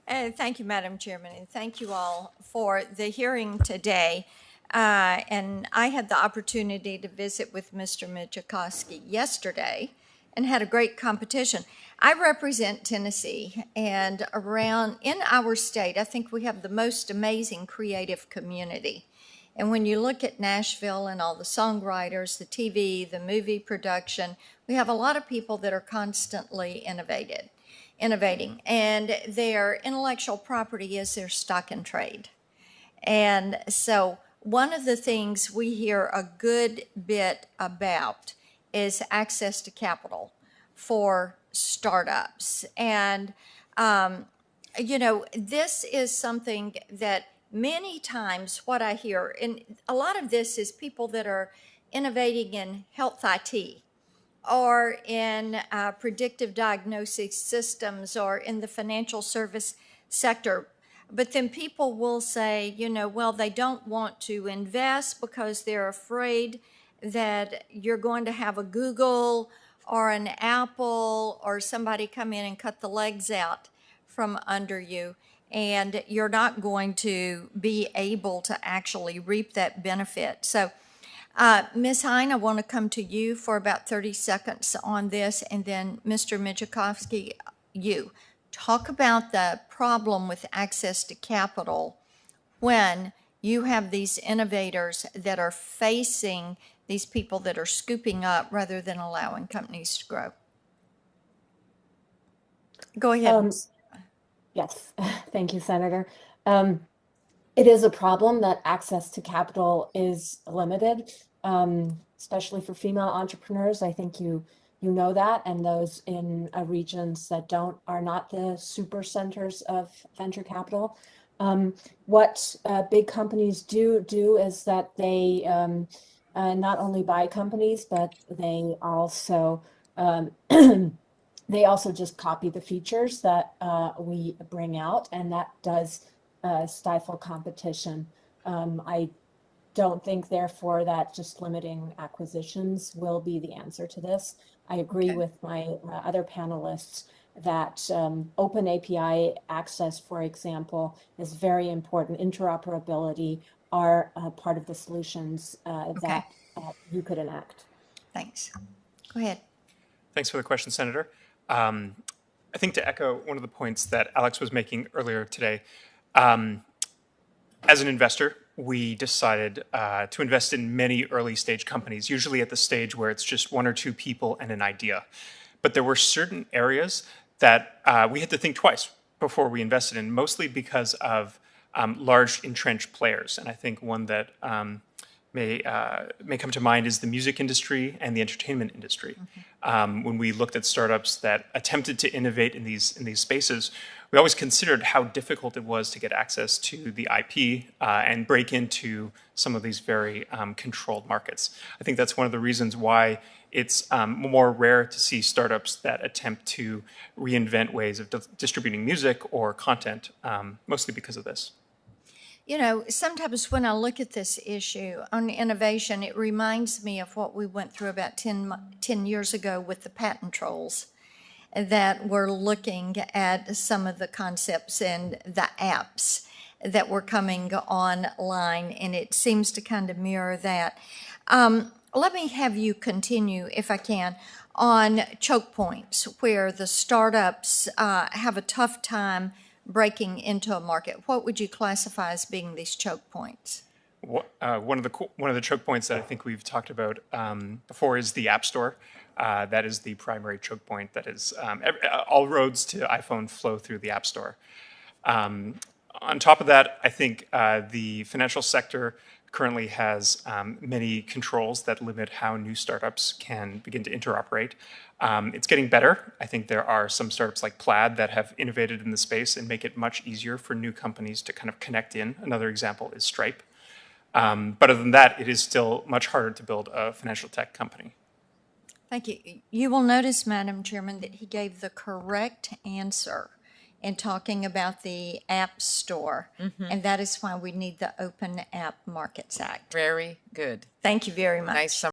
Thank you, Madam Chairman, and thank you all for the hearing today. And I had the opportunity to visit with Mr. Michikowski yesterday and had a great competition. I represent Tennessee, and around in our state, I think we have the most amazing creative community. And when you look at Nashville and all the songwriters, the TV, the movie production, we have a lot of people that are constantly innovating, and their intellectual property is their stock and trade. And so one of the things we hear a good bit about is access to capital for startups. And, this is something that many times what I hear, and a lot of this is people that are innovating in health IT or in predictive diagnosis systems or in the financial service sector. But then people will say, well, they don't want to invest because they're afraid that you're going to have a Google or an Apple or somebody come in and cut the legs out from under you, and you're not going to be able to actually reap that benefit. So, Ms. Hine, I want to come to you for about 30 seconds on this, and then Mr. Michikowski, you. Talk about the problem with access to capital when you have these innovators that are facing these people that are scooping up rather than allowing companies to grow. Go ahead. Yes, thank you, Senator. It is a problem that access to capital is limited, especially for female entrepreneurs. I think you know that, and those in regions that are not the super centers of venture capital. What big companies do is that they not only buy companies, but they also they also just copy the features that we bring out, and that does stifle competition. I don't think, therefore, that just limiting acquisitions will be the answer to this. I agree with my other panelists that open API access, for example, is very important. Interoperability are part of the solutions that you could enact. Thanks. Go ahead. Thanks for the question, Senator. I think to echo one of the points that Alex was making earlier today, as an investor, we decided to invest in many early stage companies, usually at the stage where it's just one or two people and an idea. But there were certain areas that we had to think twice before we invested in, mostly because of large entrenched players. And I think one that may come to mind is the music industry and the entertainment industry. When we looked at startups that attempted to innovate in these spaces, we always considered how difficult it was to get access to the IP and break into some of these very controlled markets. I think that's one of the reasons why it's more rare to see startups that attempt to reinvent ways of distributing music or content, mostly because of this. Sometimes when I look at this issue on innovation, it reminds me of what we went through about 10 years ago with the patent trolls that were looking at some of the concepts and the apps that were coming online, and it seems to kind of mirror that. Let me have you continue, if I can, on choke points where the startups have a tough time breaking into a market. What would you classify as being these choke points? One of the choke points that I think we've talked about before is the App Store. That is the primary choke point. That is all roads to iPhone flow through the App Store. On top of that, I think the financial sector currently has many controls that limit how new startups can begin to interoperate. It's getting better. I think there are some startups like Plaid that have innovated in the space and make it much easier for new companies to kind of connect in. Another example is Stripe. But other than that, it is still much harder to build a financial tech company. Thank you. You will notice, Madam Chairman, that he gave the correct answer in talking about the App Store, and that is why we need the Open App Markets Act. Very good. Thank you very much. Nice summary.